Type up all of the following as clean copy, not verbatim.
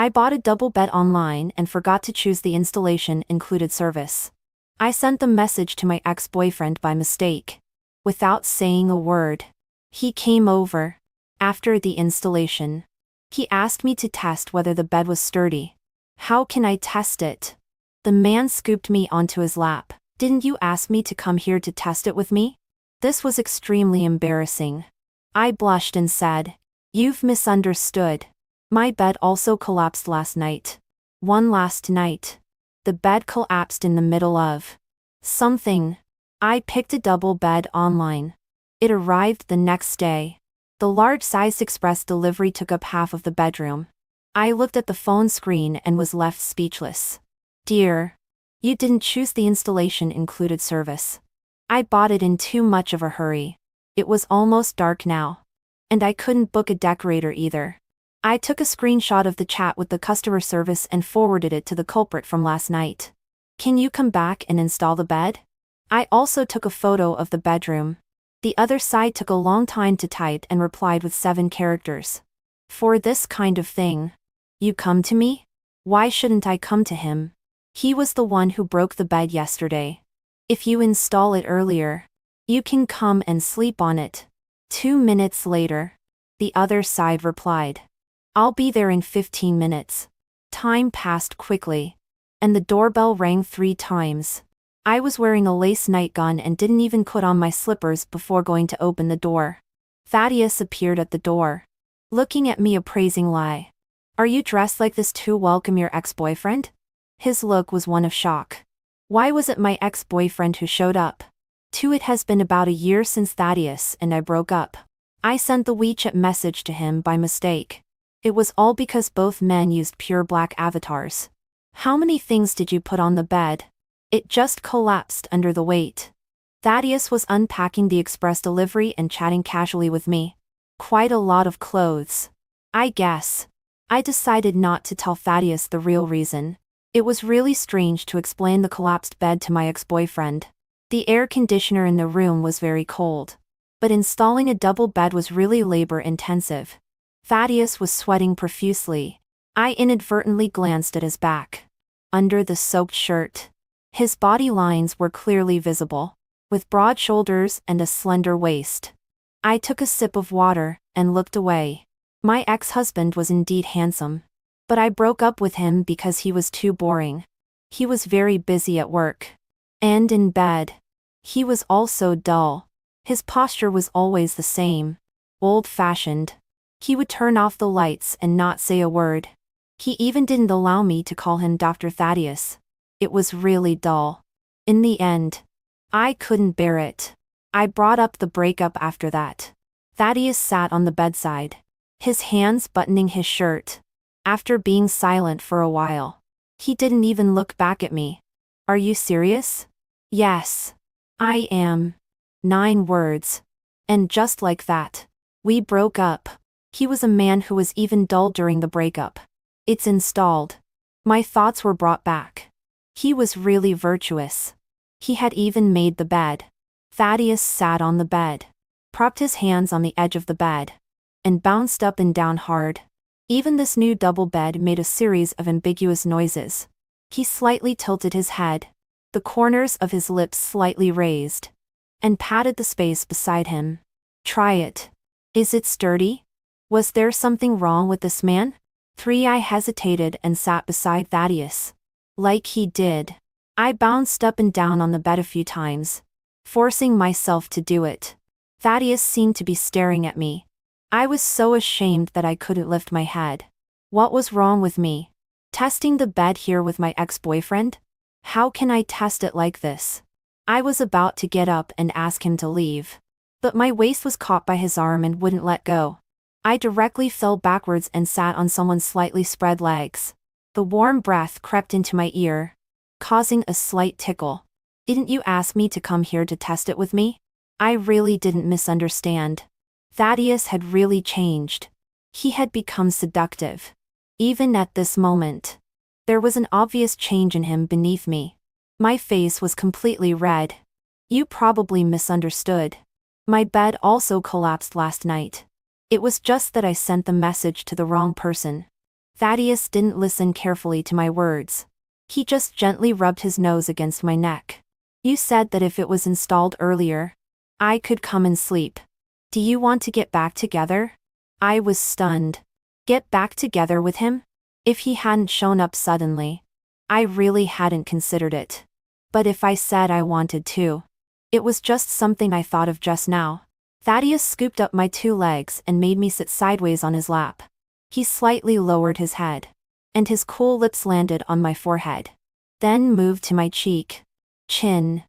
I bought a double bed online and forgot to choose the installation included service. I sent the message to my ex-boyfriend by mistake. Without saying a word, he came over. After the installation, he asked me to test whether the bed was sturdy. How can I test it? The man scooped me onto his lap. Didn't you ask me to come here to test it with me? This was extremely embarrassing. I blushed and said, "You've misunderstood. My bed also collapsed last night. One last night. The bed collapsed in the middle of something. I picked a double bed online. It arrived the next day. The large-sized express delivery took up half of the bedroom. I looked at the phone screen and was left speechless. Dear, you didn't choose the installation included service. I bought it in too much of a hurry. It was almost dark now. And I couldn't book a decorator either." I took a screenshot of the chat with the customer service and forwarded it to the culprit from last night. "Can you come back and install the bed?" I also took a photo of the bedroom. The other side took a long time to type and replied with 7 characters. "For this kind of thing, you come to me? Why shouldn't I come to him? He was the one who broke the bed yesterday. If you install it earlier, you can come and sleep on it." 2 minutes later, the other side replied, "I'll be there in 15 minutes. Time passed quickly, and the doorbell rang 3 times. I was wearing a lace nightgown and didn't even put on my slippers before going to open the door. Thaddeus appeared at the door, looking at me appraisingly. "Are you dressed like this to welcome your ex-boyfriend?" His look was one of shock. Why was it my ex-boyfriend who showed up? It has been about a year since Thaddeus and I broke up. I sent the WeChat message to him by mistake. It was all because both men used pure black avatars. "How many things did you put on the bed?" It just collapsed under the weight. Thaddeus was unpacking the express delivery and chatting casually with me. Quite a lot of clothes. I guess. I decided not to tell Thaddeus the real reason. It was really strange to explain the collapsed bed to my ex-boyfriend. The air conditioner in the room was very cold. But installing a double bed was really labor-intensive. Thaddeus was sweating profusely. I inadvertently glanced at his back. Under the soaked shirt, his body lines were clearly visible, with broad shoulders and a slender waist. I took a sip of water and looked away. My ex-husband was indeed handsome. But I broke up with him because he was too boring. He was very busy at work. And in bed. He was also dull. His posture was always the same. Old-fashioned. He would turn off the lights and not say a word. He even didn't allow me to call him Dr. Thaddeus. It was really dull. In the end, I couldn't bear it. I brought up the breakup after that. Thaddeus sat on the bedside, his hands buttoning his shirt. After being silent for a while, he didn't even look back at me. "Are you serious?" "Yes. I am." 9 words. And just like that, we broke up. He was a man who was even dull during the breakup. It's installed. My thoughts were brought back. He was really virtuous. He had even made the bed. Thaddeus sat on the bed, propped his hands on the edge of the bed, and bounced up and down hard. Even this new double bed made a series of ambiguous noises. He slightly tilted his head, the corners of his lips slightly raised, and patted the space beside him. "Try it. Is it sturdy? Was there something wrong with this man?" I hesitated and sat beside Thaddeus. Like he did. I bounced up and down on the bed a few times, forcing myself to do it. Thaddeus seemed to be staring at me. I was so ashamed that I couldn't lift my head. What was wrong with me? Testing the bed here with my ex-boyfriend? How can I test it like this? I was about to get up and ask him to leave. But my waist was caught by his arm and wouldn't let go. I directly fell backwards and sat on someone's slightly spread legs. The warm breath crept into my ear, causing a slight tickle. "Didn't you ask me to come here to test it with me?" I really didn't misunderstand. Thaddeus had really changed. He had become seductive. Even at this moment, there was an obvious change in him beneath me. My face was completely red. "You probably misunderstood. My bed also collapsed last night. It was just that I sent the message to the wrong person." Thaddeus didn't listen carefully to my words. He just gently rubbed his nose against my neck. You said that if it was installed earlier, I could come and sleep. Do you want to get back together? I was stunned. Get back together with him? If he hadn't shown up suddenly, I really hadn't considered it. But if I said I wanted to, it was just something I thought of just now. Thaddeus scooped up my 2 legs and made me sit sideways on his lap. He slightly lowered his head, and his cool lips landed on my forehead. Then moved to my cheek, chin,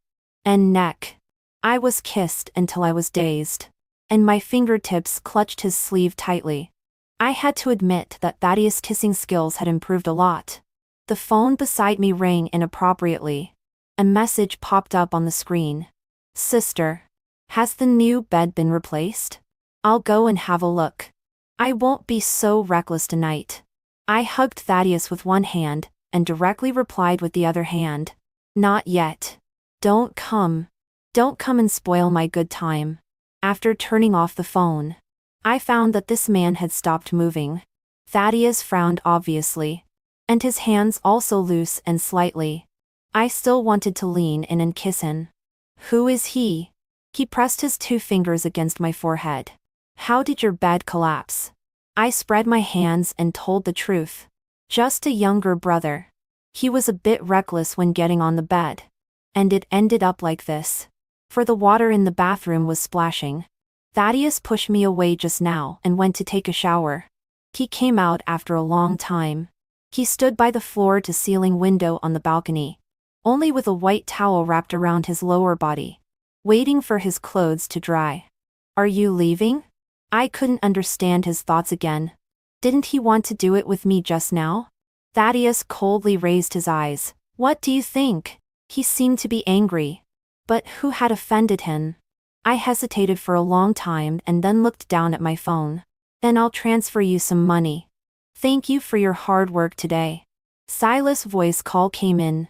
and neck. I was kissed until I was dazed, and my fingertips clutched his sleeve tightly. I had to admit that Thaddeus' kissing skills had improved a lot. The phone beside me rang inappropriately. A message popped up on the screen. Sister, has the new bed been replaced? I'll go and have a look. I won't be so reckless tonight. I hugged Thaddeus with one hand and directly replied with the other hand. Not yet. Don't come. Don't come and spoil my good time. After turning off the phone, I found that this man had stopped moving. Thaddeus frowned obviously, and his hands also loose and slightly. I still wanted to lean in and kiss him. Who is he? He pressed his 2 fingers against my forehead. How did your bed collapse? I spread my hands and told the truth. Just a younger brother. He was a bit reckless when getting on the bed. And it ended up like this. For the water in the bathroom was splashing. Thaddeus pushed me away just now and went to take a shower. He came out after a long time. He stood by the floor-to-ceiling window on the balcony, only with a white towel wrapped around his lower body, waiting for his clothes to dry. Are you leaving? I couldn't understand his thoughts again. Didn't he want to do it with me just now? Thaddeus coldly raised his eyes. What do you think? He seemed to be angry. But who had offended him? I hesitated for a long time and then looked down at my phone. Then I'll transfer you some money. Thank you for your hard work today. Silas' voice call came in.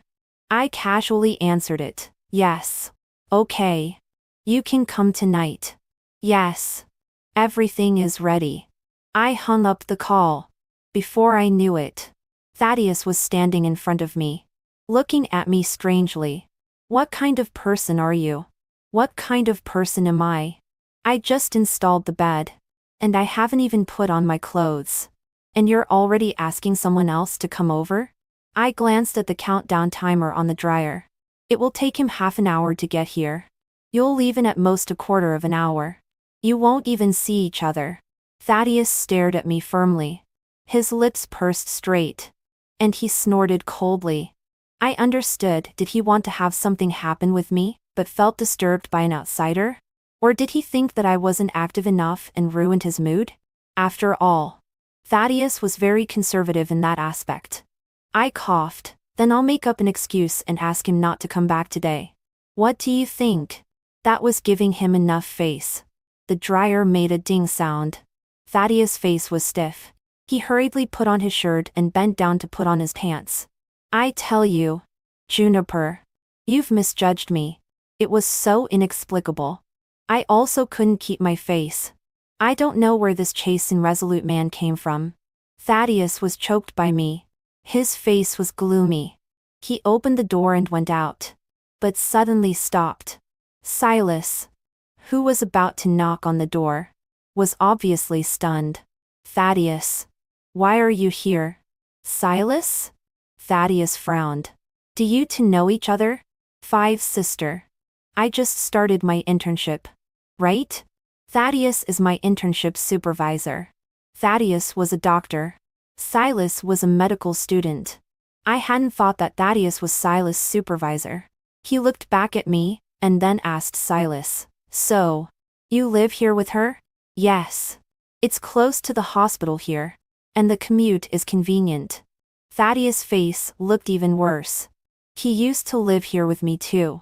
I casually answered it. Yes. Okay. You can come tonight. Yes. Everything is ready. I hung up the call. Before I knew it, Thaddeus was standing in front of me, looking at me strangely. What kind of person are you? What kind of person am I? I just installed the bed. And I haven't even put on my clothes. And you're already asking someone else to come over? I glanced at the countdown timer on the dryer. It will take him half an hour to get here. You'll leave in at most a quarter of an hour. You won't even see each other. Thaddeus stared at me firmly. His lips pursed straight. And he snorted coldly. I understood. Did he want to have something happen with me, but felt disturbed by an outsider? Or did he think that I wasn't active enough and ruined his mood? After all, Thaddeus was very conservative in that aspect. I coughed. Then I'll make up an excuse and ask him not to come back today. What do you think? That was giving him enough face. The dryer made a ding sound. Thaddeus' face was stiff. He hurriedly put on his shirt and bent down to put on his pants. I tell you, Juniper, you've misjudged me. It was so inexplicable. I also couldn't keep my face. I don't know where this chaste and resolute man came from. Thaddeus was choked by me. His face was gloomy. He opened the door and went out, but suddenly stopped. Silas, who was about to knock on the door, was obviously stunned. Thaddeus, why are you here? Silas? Thaddeus frowned. Do you two know each other? 5 sister. I just started my internship. Right? Thaddeus is my internship supervisor. Thaddeus was a doctor. Silas was a medical student. I hadn't thought that Thaddeus was Silas' supervisor. He looked back at me, and then asked Silas, So, you live here with her? Yes. It's close to the hospital here, and the commute is convenient. Thaddeus' face looked even worse. He used to live here with me too.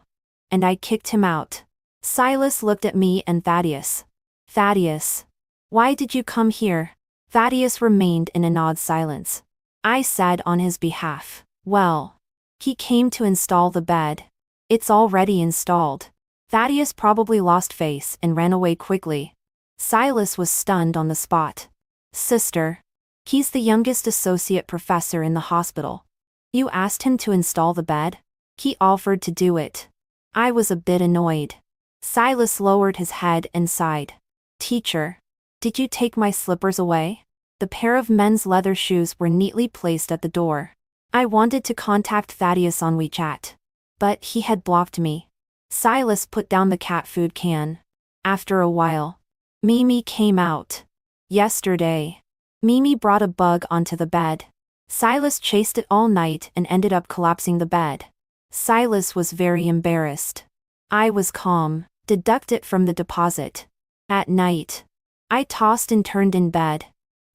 And I kicked him out. Silas looked at me and Thaddeus. Thaddeus, why did you come here? Thaddeus remained in an odd silence. I said on his behalf, Well, he came to install the bed. It's already installed. Thaddeus probably lost face and ran away quickly. Silas was stunned on the spot. Sister, He's the youngest associate professor in the hospital. You asked him to install the bed? He offered to do it. I was a bit annoyed. Silas lowered his head and sighed. Teacher, did you take my slippers away? The pair of men's leather shoes were neatly placed at the door. I wanted to contact Thaddeus on WeChat, but he had blocked me. Silas put down the cat food can. After a while, Mimi came out. Yesterday, Mimi brought a bug onto the bed. Silas chased it all night and ended up collapsing the bed. Silas was very embarrassed. I was calm. Deduct it from the deposit. At night, I tossed and turned in bed,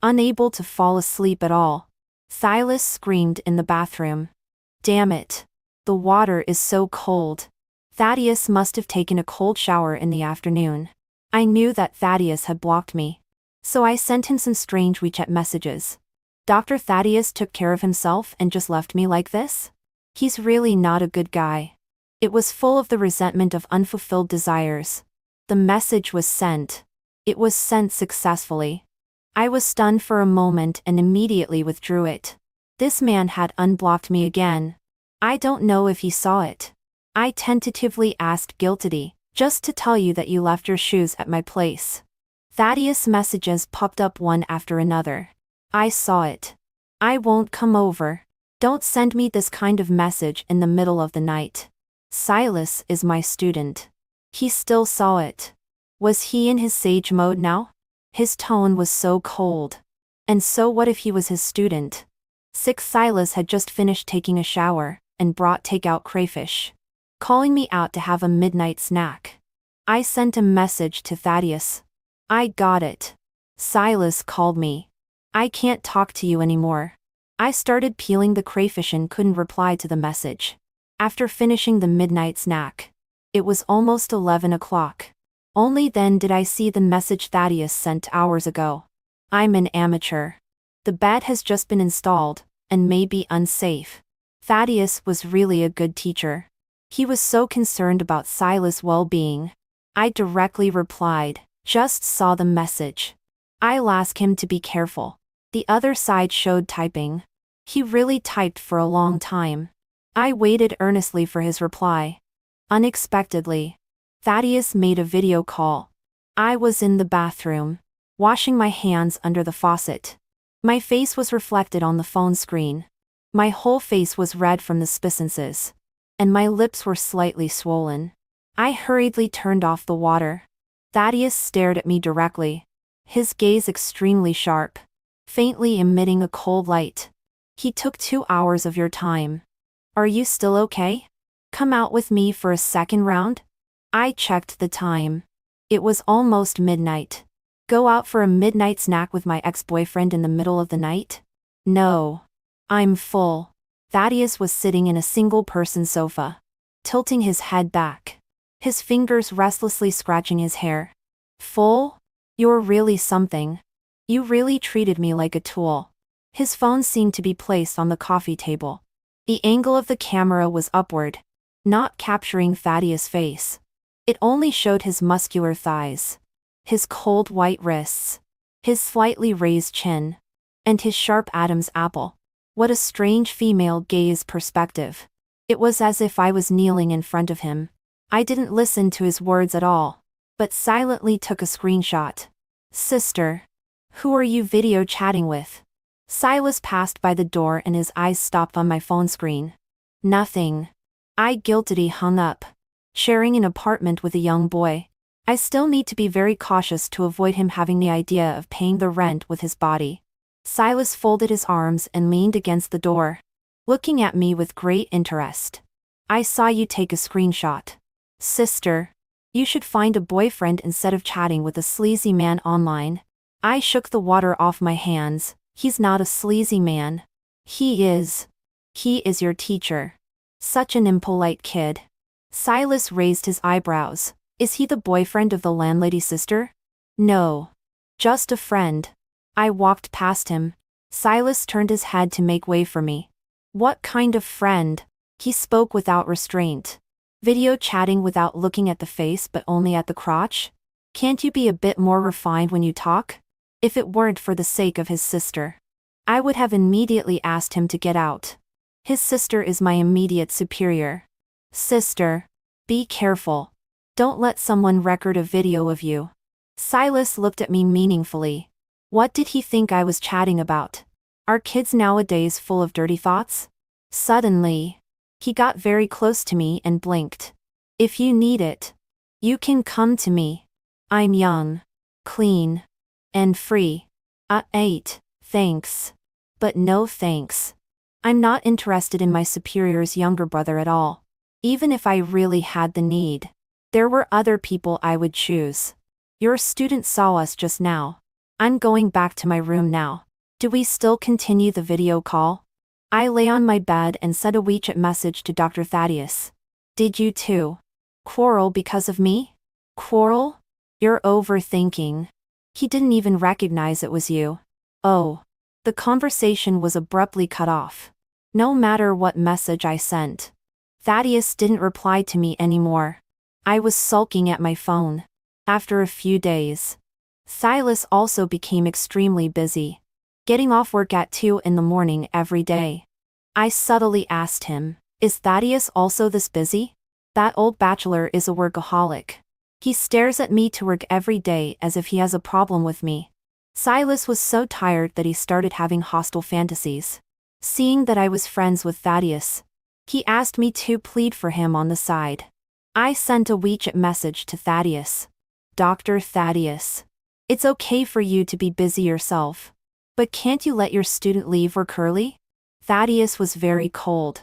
unable to fall asleep at all. Silas screamed in the bathroom. Damn it. The water is so cold. Thaddeus must have taken a cold shower in the afternoon. I knew that Thaddeus had blocked me, so I sent him some strange WeChat messages. Dr. Thaddeus took care of himself and just left me like this? He's really not a good guy. It was full of the resentment of unfulfilled desires. The message was sent. It was sent successfully. I was stunned for a moment and immediately withdrew it. This man had unblocked me again. I don't know if he saw it. I tentatively asked guiltily, just to tell you that you left your shoes at my place. Thaddeus' messages popped up one after another. I saw it. I won't come over. Don't send me this kind of message in the middle of the night. Silas is my student. He still saw it. Was he in his sage mode now? His tone was so cold. And so what if he was his student? Silas had just finished taking a shower and brought takeout crayfish, calling me out to have a midnight snack. I sent a message to Thaddeus. I got it. Silas called me. I can't talk to you anymore. I started peeling the crayfish and couldn't reply to the message. After finishing the midnight snack, it was almost 11 o'clock. Only then did I see the message Thaddeus sent hours ago. I'm an amateur. The bed has just been installed, and may be unsafe. Thaddeus was really a good teacher. He was so concerned about Silas' well-being. I directly replied, just saw the message. I'll ask him to be careful. The other side showed typing. He really typed for a long time. I waited earnestly for his reply. Unexpectedly, Thaddeus made a video call. I was in the bathroom, washing my hands under the faucet. My face was reflected on the phone screen. My whole face was red from the spicinces, and my lips were slightly swollen. I hurriedly turned off the water. Thaddeus stared at me directly, his gaze extremely sharp, faintly emitting a cold light. He took 2 hours of your time. Are you still okay? Come out with me for a second round? I checked the time. It was almost midnight. Go out for a midnight snack with my ex-boyfriend in the middle of the night? No. I'm full. Thaddeus was sitting in a single-person sofa, tilting his head back, his fingers restlessly scratching his hair. Full? You're really something. You really treated me like a tool. His phone seemed to be placed on the coffee table. The angle of the camera was upward, not capturing Thaddeus' face. It only showed his muscular thighs, his cold white wrists, his slightly raised chin, and his sharp Adam's apple. What a strange female gaze perspective. It was as if I was kneeling in front of him. I didn't listen to his words at all, but silently took a screenshot. Sister, who are you video chatting with? Silas passed by the door and his eyes stopped on my phone screen. Nothing. I guiltily hung up. Sharing an apartment with a young boy. I still need to be very cautious to avoid him having the idea of paying the rent with his body. Silas folded his arms and leaned against the door, looking at me with great interest. I saw you take a screenshot. Sister, you should find a boyfriend instead of chatting with a sleazy man online. I shook the water off my hands. He's not a sleazy man. He is. He is your teacher. Such an impolite kid. Silas raised his eyebrows. Is he the boyfriend of the landlady's sister? No. Just a friend. I walked past him. Silas turned his head to make way for me. What kind of friend? He spoke without restraint. Video chatting without looking at the face but only at the crotch? Can't you be a bit more refined when you talk? If it weren't for the sake of his sister. I would have immediately asked him to get out. His sister is my immediate superior. Sister, be careful. Don't let someone record a video of you. Silas looked at me meaningfully. What did he think I was chatting about? Are kids nowadays full of dirty thoughts? Suddenly, he got very close to me and blinked. If you need it, you can come to me. I'm young, clean, and free. 8, thanks. But no thanks. I'm not interested in my superior's younger brother at all. Even if I really had the need, there were other people I would choose. Your student saw us just now. I'm going back to my room now. Do we still continue the video call? I lay on my bed and sent a WeChat message to Dr. Thaddeus. Did you too quarrel because of me? Quarrel? You're overthinking. He didn't even recognize it was you. Oh. The conversation was abruptly cut off. No matter what message I sent, Thaddeus didn't reply to me anymore. I was sulking at my phone. After a few days, Silas also became extremely busy, getting off work at 2 in the morning every day. I subtly asked him, is Thaddeus also this busy? That old bachelor is a workaholic. He stares at me to work every day as if he has a problem with me. Silas was so tired that he started having hostile fantasies. Seeing that I was friends with Thaddeus, he asked me to plead for him on the side. I sent a WeChat message to Thaddeus. Dr. Thaddeus, it's okay for you to be busy yourself. But can't you let your student leave work early? Thaddeus was very cold.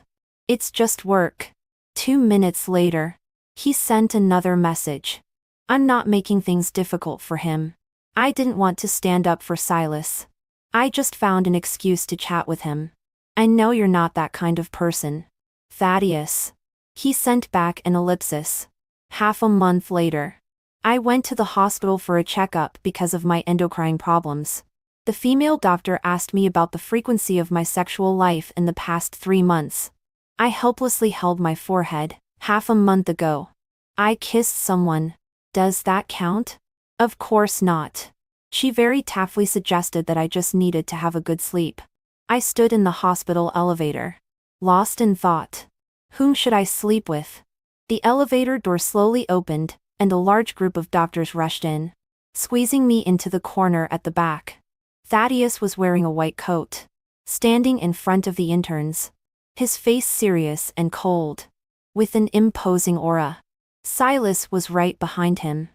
It's just work. 2 minutes later, he sent another message. I'm not making things difficult for him. I didn't want to stand up for Silas. I just found an excuse to chat with him. I know you're not that kind of person. Thaddeus. He sent back an ellipsis. Half a month later, I went to the hospital for a checkup because of my endocrine problems. The female doctor asked me about the frequency of my sexual life in the past 3 months. I helplessly held my forehead. Half a month ago, I kissed someone. Does that count? Of course not. She very tactfully suggested that I just needed to have a good sleep. I stood in the hospital elevator, lost in thought. Whom should I sleep with? The elevator door slowly opened, and a large group of doctors rushed in, squeezing me into the corner at the back. Thaddeus was wearing a white coat, standing in front of the interns, his face serious and cold, with an imposing aura. Silas was right behind him,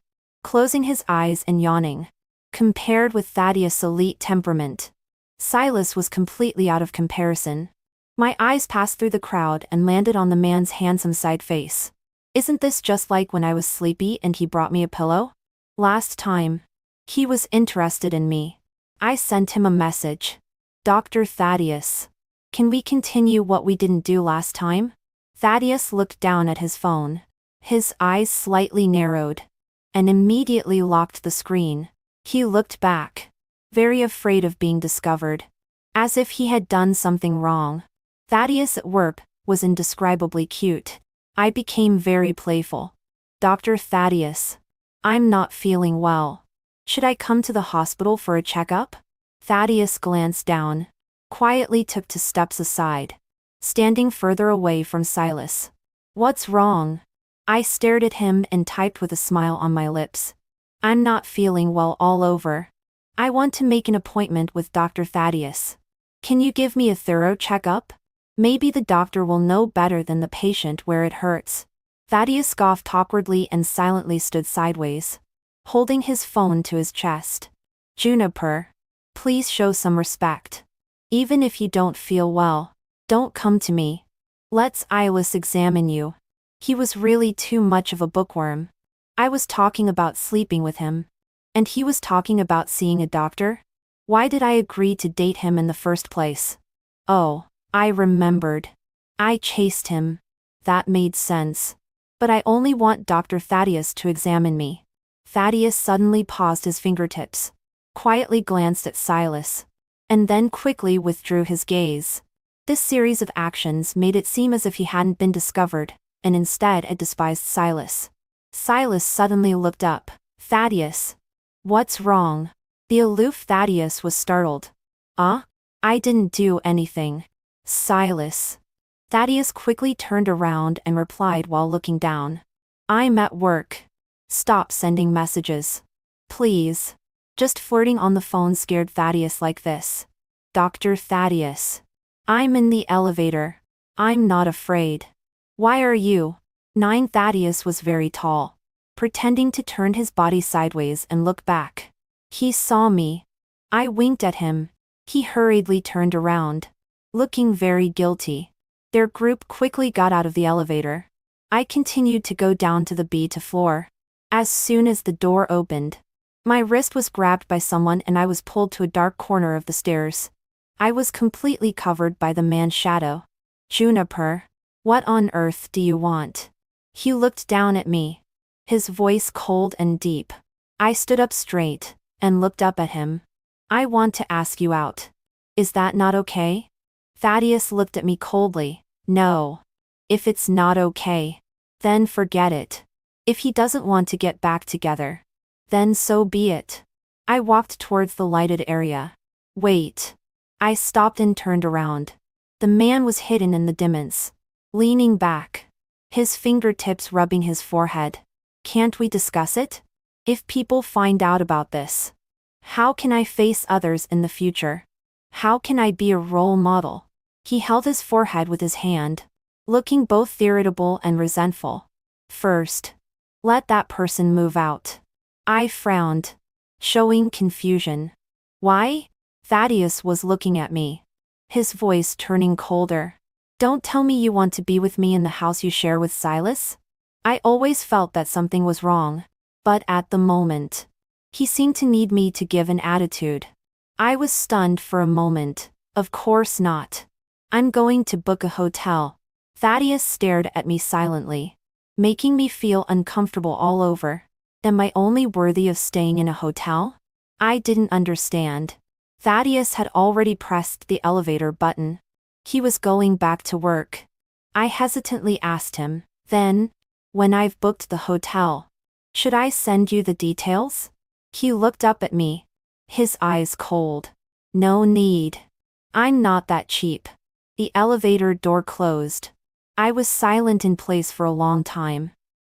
closing his eyes and yawning. Compared with Thaddeus' elite temperament, Silas was completely out of comparison. My eyes passed through the crowd and landed on the man's handsome side face. Isn't this just like when I was sleepy and he brought me a pillow? Last time, he was interested in me. I sent him a message. Dr. Thaddeus, can we continue what we didn't do last time? Thaddeus looked down at his phone. His eyes slightly narrowed, and immediately locked the screen. He looked back, very afraid of being discovered, as if he had done something wrong. Thaddeus at work was indescribably cute. I became very playful. Dr. Thaddeus, I'm not feeling well. Should I come to the hospital for a checkup? Thaddeus glanced down, quietly took 2 steps aside, standing further away from Silas. What's wrong? I stared at him and typed with a smile on my lips. I'm not feeling well all over. I want to make an appointment with Dr. Thaddeus. Can you give me a thorough checkup? Maybe the doctor will know better than the patient where it hurts. Thaddeus scoffed awkwardly and silently stood sideways, holding his phone to his chest. Juniper, please show some respect. Even if you don't feel well, don't come to me. Let's Silas examine you. He was really too much of a bookworm. I was talking about sleeping with him, and he was talking about seeing a doctor? Why did I agree to date him in the first place? Oh, I remembered. I chased him. That made sense. But I only want Dr. Thaddeus to examine me. Thaddeus suddenly paused his fingertips, quietly glanced at Silas, and then quickly withdrew his gaze. This series of actions made it seem as if he hadn't been discovered, and instead had despised Silas. Silas suddenly looked up. Thaddeus. What's wrong? The aloof Thaddeus was startled. I I didn't do anything. Silas. Thaddeus quickly turned around and replied while looking down. I'm at work. Stop sending messages. Please. Just flirting on the phone scared Thaddeus like this. Dr. Thaddeus. I'm in the elevator. I'm not afraid. Why are you? 9. Thaddeus was very tall, pretending to turn his body sideways and look back. He saw me. I winked at him. He hurriedly turned around, looking very guilty. Their group quickly got out of the elevator. I continued to go down to the B2 floor. As soon as the door opened, my wrist was grabbed by someone and I was pulled to a dark corner of the stairs. I was completely covered by the man's shadow. Juniper. What on earth do you want? He looked down at me, his voice cold and deep. I stood up straight and looked up at him. I want to ask you out. Is that not okay? Thaddeus looked at me coldly. No. If it's not okay, then forget it. If he doesn't want to get back together, then so be it. I walked towards the lighted area. Wait. I stopped and turned around. The man was hidden in the dimness, leaning back, his fingertips rubbing his forehead. Can't we discuss it? If people find out about this, how can I face others in the future? How can I be a role model? He held his forehead with his hand, looking both irritable and resentful. First, let that person move out. I frowned, showing confusion. Why? Thaddeus was looking at me, his voice turning colder. Don't tell me you want to be with me in the house you share with Silas? I always felt that something was wrong, but at the moment, he seemed to need me to give an attitude. I was stunned for a moment. Of course not. I'm going to book a hotel. Thaddeus stared at me silently, making me feel uncomfortable all over. Am I only worthy of staying in a hotel? I didn't understand. Thaddeus had already pressed the elevator button. He was going back to work. I hesitantly asked him, then, when I've booked the hotel, should I send you the details? He looked up at me, his eyes cold. No need. I'm not that cheap. The elevator door closed. I was silent in place for a long time.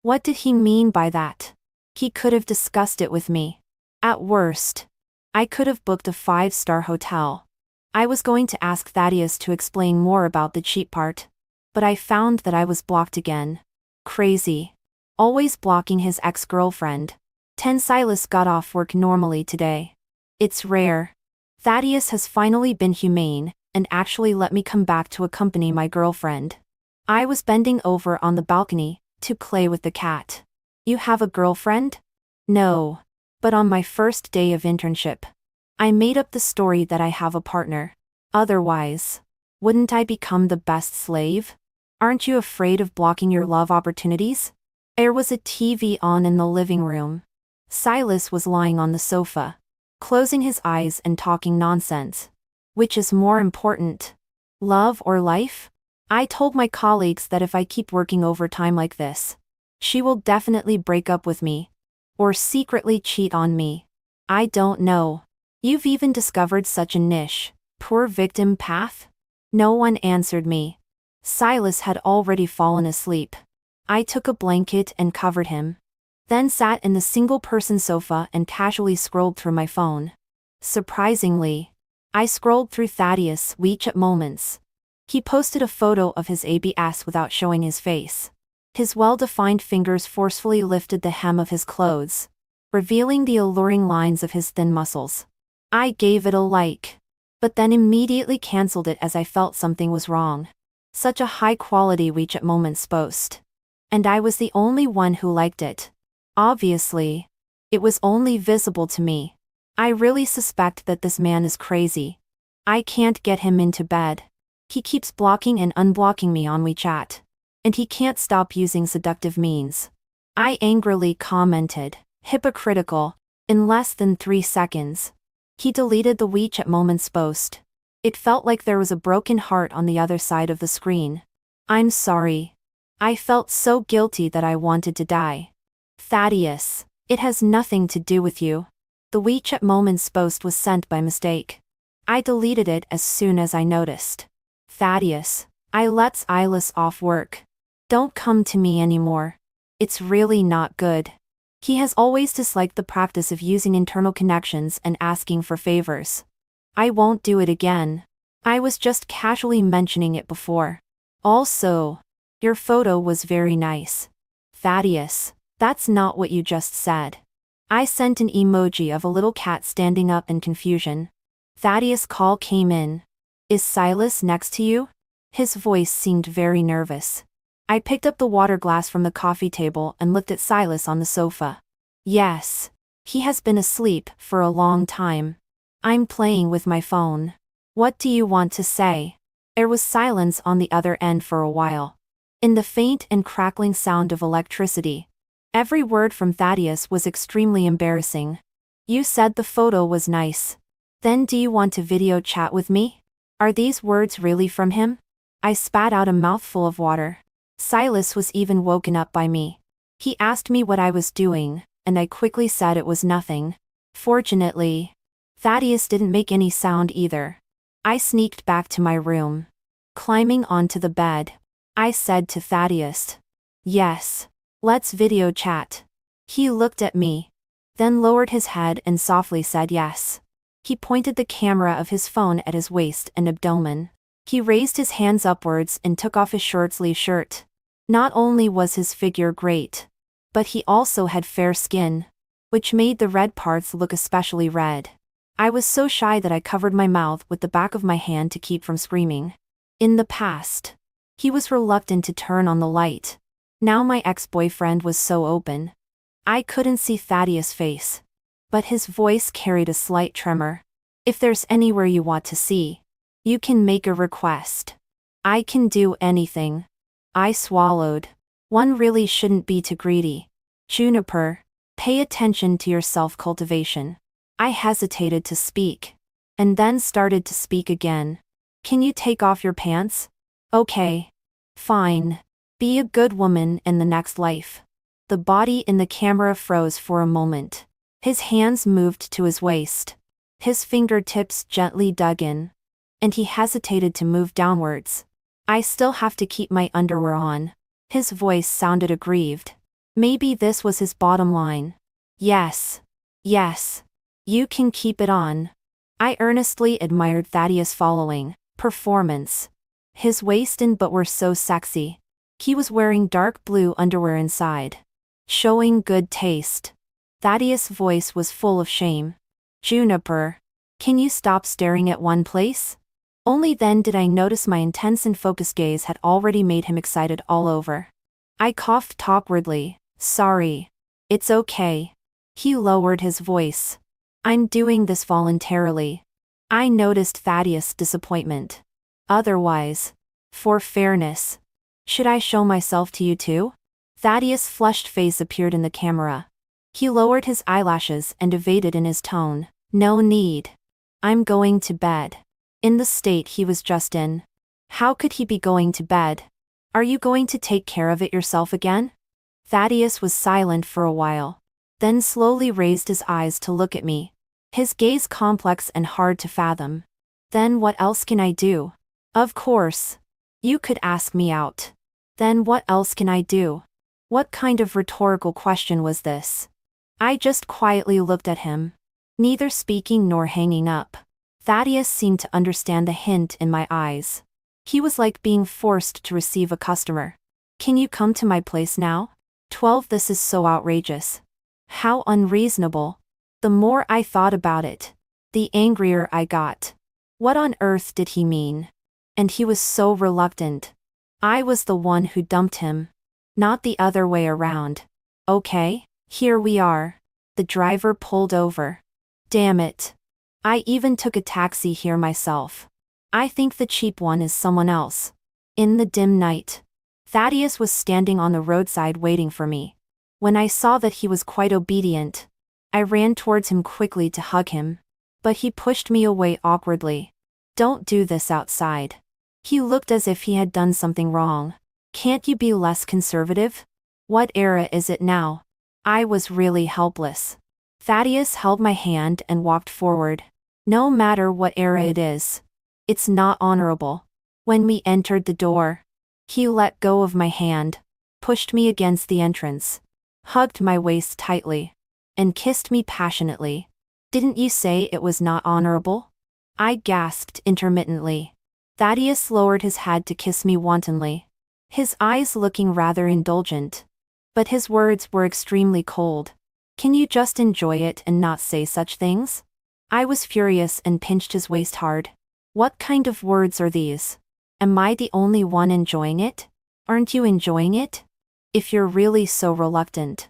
What did he mean by that? He could have discussed it with me. At worst, I could have booked a 5-star hotel. I was going to ask Thaddeus to explain more about the cheap part, but I found that I was blocked again. Crazy. Always blocking his ex-girlfriend. 10. Silas got off work normally today. It's rare. Thaddeus has finally been humane and actually let me come back to accompany my girlfriend. I was bending over on the balcony to play with the cat. You have a girlfriend? No. But on my first day of internship, I made up the story that I have a partner. Otherwise, wouldn't I become the best slave? Aren't you afraid of blocking your love opportunities? There was a TV on in the living room. Silas was lying on the sofa, closing his eyes and talking nonsense. Which is more important, love or life? I told my colleagues that if I keep working overtime like this, she will definitely break up with me. Or secretly cheat on me. I don't know. You've even discovered such a niche, poor victim path? No one answered me. Silas had already fallen asleep. I took a blanket and covered him, then sat in the single-person sofa and casually scrolled through my phone. Surprisingly, I scrolled through Thaddeus' WeChat moments. He posted a photo of his ABS without showing his face. His well-defined fingers forcefully lifted the hem of his clothes, revealing the alluring lines of his thin muscles. I gave it a like, but then immediately cancelled it as I felt something was wrong. Such a high-quality WeChat moments post. And I was the only one who liked it. Obviously, it was only visible to me. I really suspect that this man is crazy. I can't get him into bed. He keeps blocking and unblocking me on WeChat. And he can't stop using seductive means. I angrily commented, hypocritical, in less than 3 seconds. He deleted the WeChat moments post. It felt like there was a broken heart on the other side of the screen. I'm sorry. I felt so guilty that I wanted to die. Thaddeus, it has nothing to do with you. The WeChat moments post was sent by mistake. I deleted it as soon as I noticed. Thaddeus, I let Silas off work. Don't come to me anymore. It's really not good. He has always disliked the practice of using internal connections and asking for favors. I won't do it again. I was just casually mentioning it before. Also, your photo was very nice. Thaddeus, that's not what you just said. I sent an emoji of a little cat standing up in confusion. Thaddeus' call came in. Is Silas next to you? His voice seemed very nervous. I picked up the water glass from the coffee table and looked at Silas on the sofa. Yes. He has been asleep for a long time. I'm playing with my phone. What do you want to say? There was silence on the other end for a while. In the faint and crackling sound of electricity. Every word from Thaddeus was extremely embarrassing. You said the photo was nice. Then do you want to video chat with me? Are these words really from him? I spat out a mouthful of water. Silas was even woken up by me. He asked me what I was doing, and I quickly said it was nothing. Fortunately, Thaddeus didn't make any sound either. I sneaked back to my room. Climbing onto the bed, I said to Thaddeus, "Yes, let's video chat." He looked at me, then lowered his head and softly said yes. He pointed the camera of his phone at his waist and abdomen. He raised his hands upwards and took off his short-sleeve shirt. Not only was his figure great, but he also had fair skin, which made the red parts look especially red. I was so shy that I covered my mouth with the back of my hand to keep from screaming. In the past, he was reluctant to turn on the light. Now my ex-boyfriend was so open. I couldn't see Thaddeus' face, but his voice carried a slight tremor. If there's anywhere you want to see, you can make a request. I can do anything. I swallowed. One really shouldn't be too greedy. Juniper, pay attention to your self-cultivation. I hesitated to speak, and then started to speak again. Can you take off your pants? Okay. Fine. Be a good woman in the next life. The body in the camera froze for a moment. His hands moved to his waist. His fingertips gently dug in, and he hesitated to move downwards. I still have to keep my underwear on. His voice sounded aggrieved. Maybe this was his bottom line. Yes. Yes. You can keep it on. I earnestly admired Thaddeus' following performance. His waist and butt were so sexy. He was wearing dark blue underwear inside, showing good taste. Thaddeus' voice was full of shame. Juniper, can you stop staring at one place? Only then did I notice my intense and focused gaze had already made him excited all over. I coughed awkwardly. Sorry. It's okay. He lowered his voice. I'm doing this voluntarily. I noticed Thaddeus' disappointment. Otherwise, for fairness, should I show myself to you too? Thaddeus' flushed face appeared in the camera. He lowered his eyelashes and evaded in his tone. No need. I'm going to bed. In the state he was just in. How could he be going to bed? Are you going to take care of it yourself again? Thaddeus was silent for a while, then slowly raised his eyes to look at me. His gaze complex and hard to fathom. Then what else can I do? Of course. You could ask me out. Then what else can I do? What kind of rhetorical question was this? I just quietly looked at him, neither speaking nor hanging up. Thaddeus seemed to understand the hint in my eyes. He was like being forced to receive a customer. Can you come to my place now? 12. This is so outrageous. How unreasonable. The more I thought about it, the angrier I got. What on earth did he mean? And he was so reluctant. I was the one who dumped him, not the other way around. Okay, here we are. The driver pulled over. Damn it. I even took a taxi here myself. I think the cheap one is someone else. In the dim night, Thaddeus was standing on the roadside waiting for me. When I saw that he was quite obedient, I ran towards him quickly to hug him. But he pushed me away awkwardly. Don't do this outside. He looked as if he had done something wrong. Can't you be less conservative? What era is it now? I was really helpless. Thaddeus held my hand and walked forward. No matter what era it is. It's not honorable. When we entered the door, he let go of my hand, pushed me against the entrance, hugged my waist tightly, and kissed me passionately. Didn't you say it was not honorable? I gasped intermittently. Thaddeus lowered his head to kiss me wantonly, his eyes looking rather indulgent. But his words were extremely cold. Can you just enjoy it and not say such things? I was furious and pinched his waist hard. What kind of words are these? Am I the only one enjoying it? Aren't you enjoying it? If you're really so reluctant,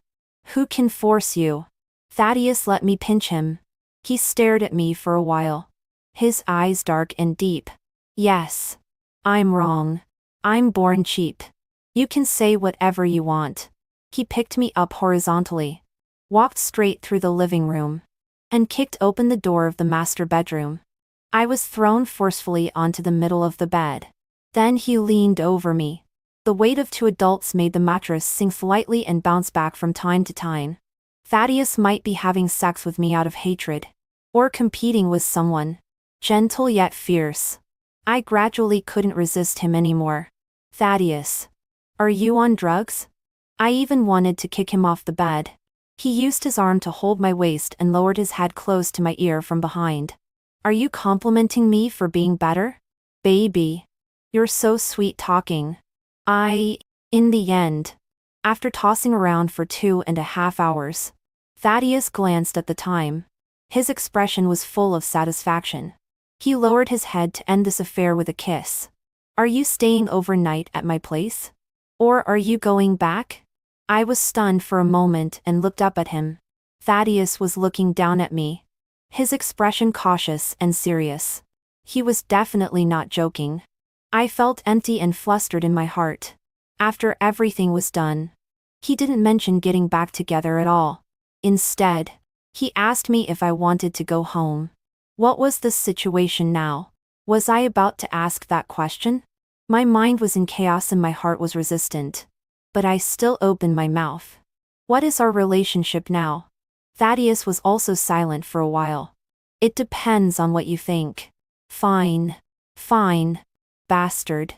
who can force you? Thaddeus let me pinch him. He stared at me for a while, his eyes dark and deep. Yes. I'm wrong. I'm born cheap. You can say whatever you want. He picked me up horizontally, walked straight through the living room, and kicked open the door of the master bedroom. I was thrown forcefully onto the middle of the bed. Then he leaned over me. The weight of two adults made the mattress sink slightly and bounce back from time to time. Thaddeus might be having sex with me out of hatred, or competing with someone, gentle yet fierce. I gradually couldn't resist him anymore. Thaddeus, are you on drugs? I even wanted to kick him off the bed. He used his arm to hold my waist and lowered his head close to my ear from behind. Are you complimenting me for being better? Baby, you're so sweet talking. In the end, after tossing around for 2.5 hours, Thaddeus glanced at the time. His expression was full of satisfaction. He lowered his head to end this affair with a kiss. Are you staying overnight at my place? Or are you going back? I was stunned for a moment and looked up at him. Thaddeus was looking down at me, his expression cautious and serious. He was definitely not joking. I felt empty and flustered in my heart. After everything was done, he didn't mention getting back together at all. Instead, he asked me if I wanted to go home. What was the situation now? Was I about to ask that question? My mind was in chaos and my heart was resistant. But I still opened my mouth. What is our relationship now? Thaddeus was also silent for a while. It depends on what you think. Fine. Bastard.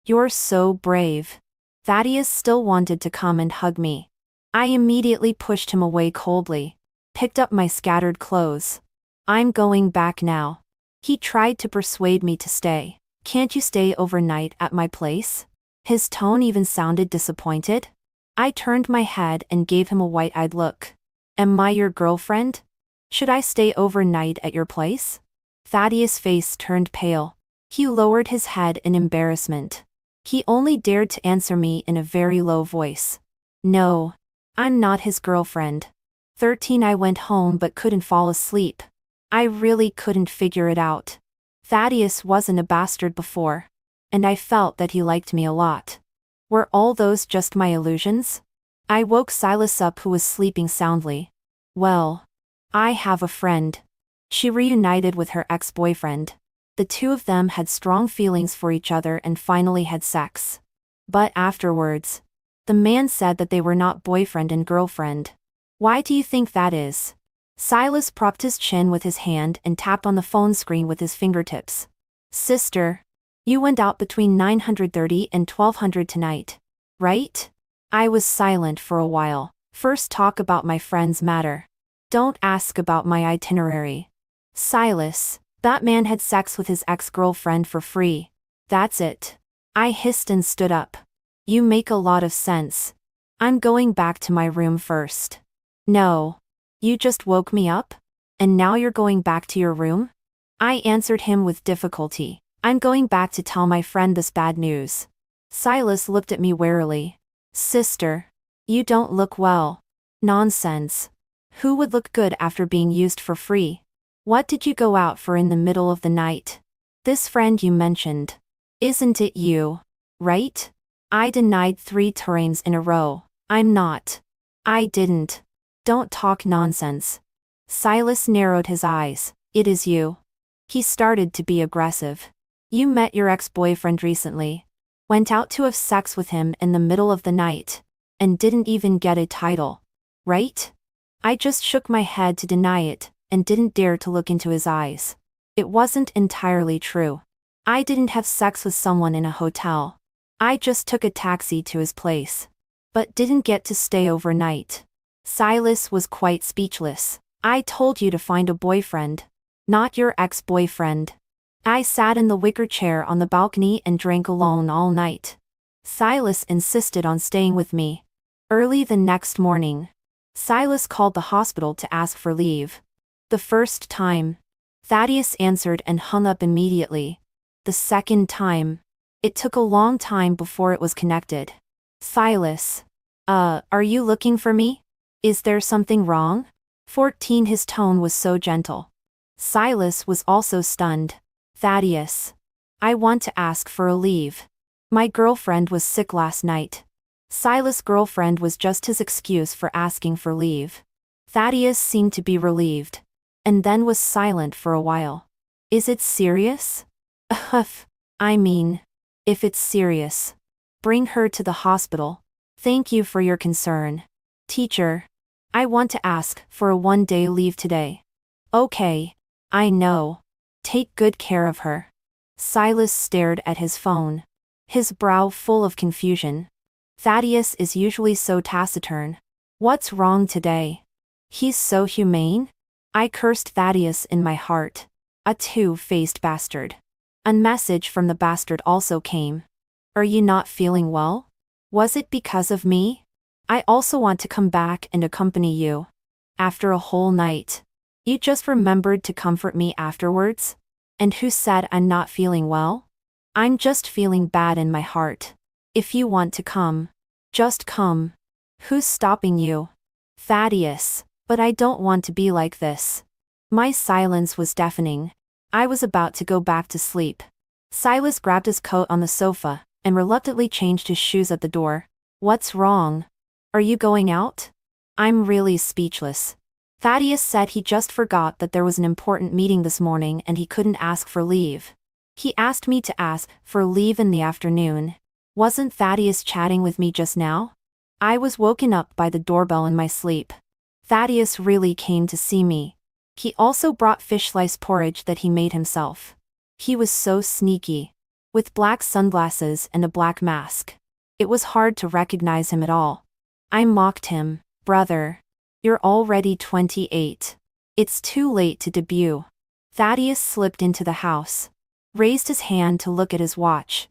You're so brave. Thaddeus still wanted to come and hug me. I immediately pushed him away coldly, picked up my scattered clothes. I'm going back now. He tried to persuade me to stay. Can't you stay overnight at my place? His tone even sounded disappointed. I turned my head and gave him a wide-eyed look. Am I your girlfriend? Should I stay overnight at your place? Thaddeus' face turned pale. He lowered his head in embarrassment. He only dared to answer me in a very low voice. No, I'm not his girlfriend. 13 I went home but couldn't fall asleep. I really couldn't figure it out. Thaddeus wasn't a bastard before, and I felt that he liked me a lot. Were all those just my illusions? I woke Silas up, who was sleeping soundly. Well, I have a friend. She reunited with her ex-boyfriend. The two of them had strong feelings for each other and finally had sex. But afterwards, the man said that they were not boyfriend and girlfriend. Why do you think that is? Silas propped his chin with his hand and tapped on the phone screen with his fingertips. Sister, you went out between 9:30 and 1200 tonight, right? I was silent for a while. First talk about my friend's matter. Don't ask about my itinerary. Silas, that man had sex with his ex-girlfriend for free. That's it. I hissed and stood up. You make a lot of sense. I'm going back to my room first. No. You just woke me up? And now you're going back to your room? I answered him with difficulty. I'm going back to tell my friend this bad news. Silas looked at me warily. Sister, you don't look well. Nonsense. Who would look good after being used for free? What did you go out for in the middle of the night? This friend you mentioned. Isn't it you? Right? I denied 3 times in a row. I'm not. I didn't. Don't talk nonsense. Silas narrowed his eyes. It is you. He started to be aggressive. You met your ex-boyfriend recently. Went out to have sex with him in the middle of the night. And didn't even get a title. Right? I just shook my head to deny it, and didn't dare to look into his eyes. It wasn't entirely true. I didn't have sex with someone in a hotel. I just took a taxi to his place. But didn't get to stay overnight. Silas was quite speechless. I told you to find a boyfriend. Not your ex-boyfriend. I sat in the wicker chair on the balcony and drank alone all night. Silas insisted on staying with me. Early the next morning, Silas called the hospital to ask for leave. The first time, Thaddeus answered and hung up immediately. The second time, it took a long time before it was connected. Silas. Are you looking for me? Is there something wrong? 14. His tone was so gentle. Silas was also stunned. Thaddeus. I want to ask for a leave. My girlfriend was sick last night. Silas' girlfriend was just his excuse for asking for leave. Thaddeus seemed to be relieved. And then was silent for a while. Is it serious? I mean, if it's serious, bring her to the hospital. Thank you for your concern. Teacher. I want to ask for a one-day leave today. Okay. I know. Take good care of her. Silas stared at his phone. His brow full of confusion. Thaddeus is usually so taciturn. What's wrong today? He's so humane? I cursed Thaddeus in my heart. A two-faced bastard. A message from the bastard also came. Are you not feeling well? Was it because of me? I also want to come back and accompany you. After a whole night. You just remembered to comfort me afterwards? And who said I'm not feeling well? I'm just feeling bad in my heart. If you want to come, just come. Who's stopping you? Thaddeus. But I don't want to be like this. My silence was deafening. I was about to go back to sleep. Silas grabbed his coat on the sofa and reluctantly changed his shoes at the door. What's wrong? Are you going out? I'm really speechless. Thaddeus said he just forgot that there was an important meeting this morning and he couldn't ask for leave. He asked me to ask for leave in the afternoon. Wasn't Thaddeus chatting with me just now? I was woken up by the doorbell in my sleep. Thaddeus really came to see me. He also brought fish slice porridge that he made himself. He was so sneaky. With black sunglasses and a black mask. It was hard to recognize him at all. I mocked him. Brother. You're already 28. It's too late to debut. Thaddeus slipped into the house. Raised his hand to look at his watch.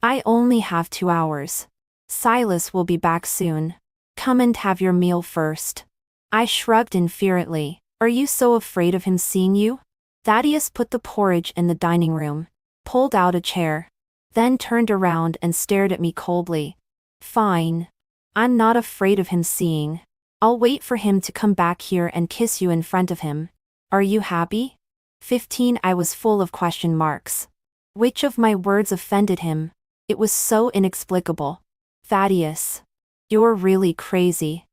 I only have 2 hours. Silas will be back soon. Come and have your meal first. I shrugged infuriately. Are you so afraid of him seeing you? Thaddeus put the porridge in the dining room, pulled out a chair, then turned around and stared at me coldly. Fine. I'm not afraid of him seeing. I'll wait for him to come back here and kiss you in front of him. Are you happy? 15. I was full of question marks. Which of my words offended him? It was so inexplicable. Thaddeus. You're really crazy.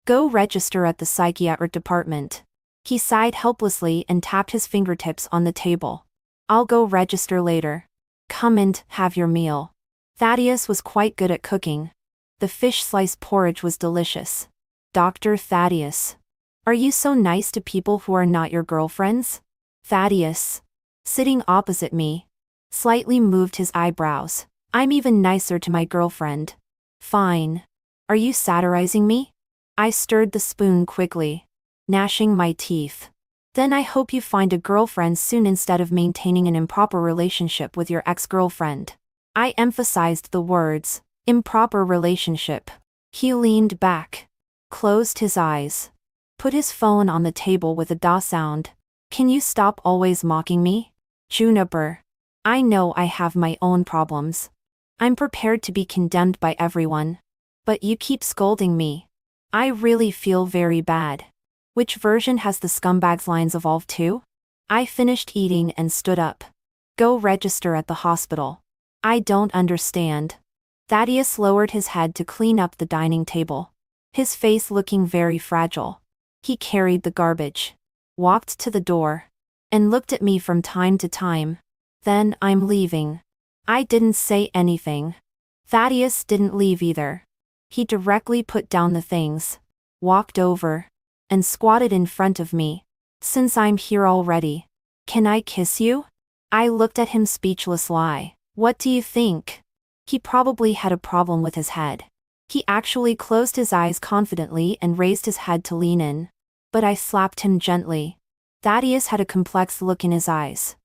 Go register at the psychiatric department. He sighed helplessly and tapped his fingertips on the table. I'll go register later. Come and have your meal. Thaddeus was quite good at cooking. The fish slice porridge was delicious. Dr. Thaddeus. Are you so nice to people who are not your girlfriends? Thaddeus. Sitting opposite me. Slightly moved his eyebrows. I'm even nicer to my girlfriend. Fine. Are you satirizing me? I stirred the spoon quickly, gnashing my teeth. Then I hope you find a girlfriend soon instead of maintaining an improper relationship with your ex-girlfriend. I emphasized the words, improper relationship. He leaned back, closed his eyes, put his phone on the table with a da sound. Can you stop always mocking me? Juniper. I know I have my own problems. I'm prepared to be condemned by everyone. But you keep scolding me. I really feel very bad. Which version has the scumbag's lines evolved to? I finished eating and stood up. Go register at the hospital. I don't understand. Thaddeus lowered his head to clean up the dining table. His face looking very fragile. He carried the garbage, walked to the door, and looked at me from time to time. Then I'm leaving. I didn't say anything. Thaddeus didn't leave either. He directly put down the things, walked over, and squatted in front of me. Since I'm here already, Can I kiss you? I looked at him speechless. Lie. What do you think? He probably had a problem with his head. He actually closed his eyes confidently and raised his head to lean in. But I slapped him gently. Thaddeus had a complex look in his eyes.